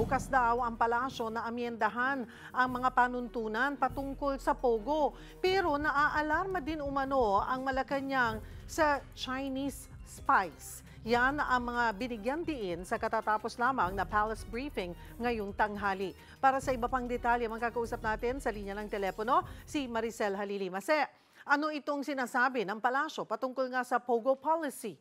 bukas daw ang palasyo na amyendahan ang mga panuntunan patungkol sa Pogo. Pero naaalarma din umano ang Malacanang sa Chinese spies. Yan ang mga binigyan diin sa katatapos lamang na palace briefing ngayong tanghali. Para sa iba pang detalye, magkakausap natin sa linya ng telepono si Maricel Halili. Mase, ano itong sinasabi ng palasyo patungkol nga sa Pogo policy?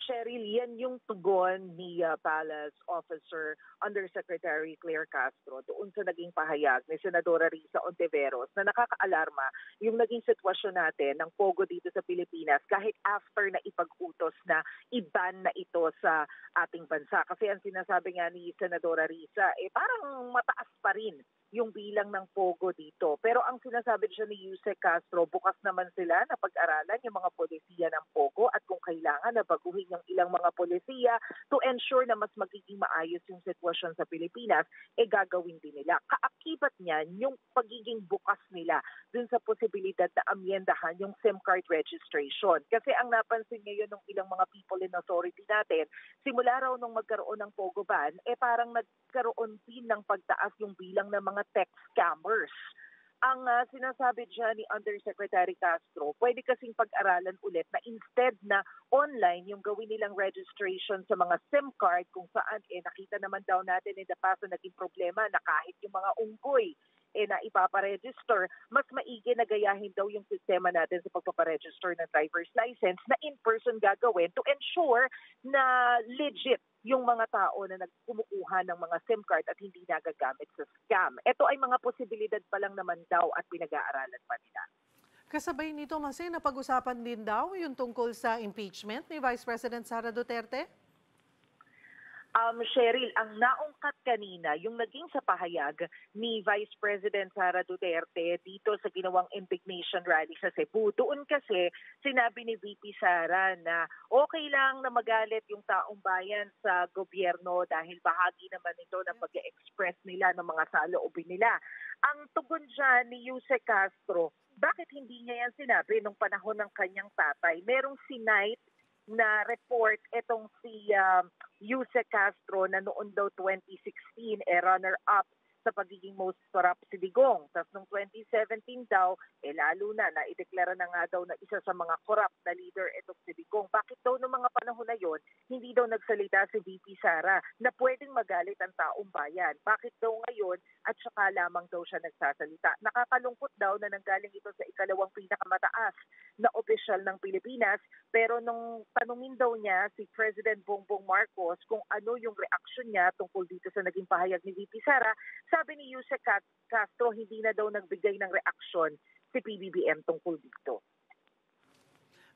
Cheryl, yan yung tugon ni Palace Officer Undersecretary Claire Castro doon sa naging pahayag ni Senadora Risa Ontiveros na nakakaalarma yung naging sitwasyon natin ng Pogo dito sa Pilipinas kahit after na ipag-utos na iban na ito sa ating bansa. Kasi ang sinasabi nga ni Senadora Risa, parang mataas pa rin yung bilang ng Pogo dito. Pero ang sinasabi siya ni Yusek Castro, bukas naman sila na pag-aralan yung mga polisiya ng Pogo at kung kailangan na baguhin yung ilang mga polisiya to ensure na mas magiging maayos yung sitwasyon sa Pilipinas, gagawin din nila. Kaakibat niyan yung pagiging bukas nila dun sa posibilidad na amyendahan yung SIM card registration. Kasi ang napansin ngayon ng ilang mga people in authority natin, simula raw nung magkaroon ng Pogo ban, parang nagkaroon din ng pagtaas yung bilang ng mga tech scammers. Ang sinasabi dyan ni Undersecretary Castro, pwede kasing pag-aralan ulit na instead na online yung gawin nilang registration sa mga SIM card kung saan nakita naman daw natin in the past na naging problema na kahit yung mga unggoy na ipaparegister, mas maigi na gayahin daw yung sistema natin sa pagpaparegister ng driver's license na in-person gagawin to ensure na legit yung mga tao na nagkumukuha ng mga SIM card at hindi nagagamit sa scam. Ito ay mga posibilidad pa lang naman daw at pinag-aaralan pa nila. Kasabay nito, Mase, napag-usapan din daw yung tungkol sa impeachment ni Vice President Sara Duterte? Cheryl, ang naungkat kanina, yung naging sa pahayag ni Vice President Sara Duterte dito sa ginawang indignation rally sa Cebu. Doon kasi sinabi ni VP Sara na okay lang na magalit yung taong bayan sa gobyerno dahil bahagi naman ito ng pag-express nila ng mga saloobin nila. Ang tugon dyan ni Yusek Castro, bakit hindi niya yan sinabi nung panahon ng kanyang tatay? Merong sinight na report itong si Yusek Castro na noon daw 2016 runner-up sa pagiging most corrupt si Digong. Tapos noong 2017 daw, lalo na ideklara na nga daw na isa sa mga corrupt na leader itong si Digong. Bakit daw noong mga panahon na yon, hindi daw nagsalita si VP Sara na pwedeng magalit ang taong bayan? Bakit daw ngayon at saka lamang daw siya nagsasalita? Nakakalungkot daw na nanggaling ito sa ikalawang pinakamataas na opisyal ng Pilipinas, pero nung tanungin daw niya si President Bongbong Marcos kung ano yung reaksyon niya tungkol dito sa naging pahayag ni VP Sara, sabi ni Yusek Castro, hindi na daw nagbigay ng reaksyon si PBBM tungkol dito.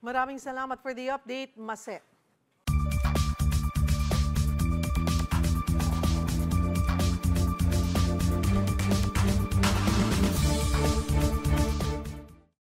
Maraming salamat for the update, Mase.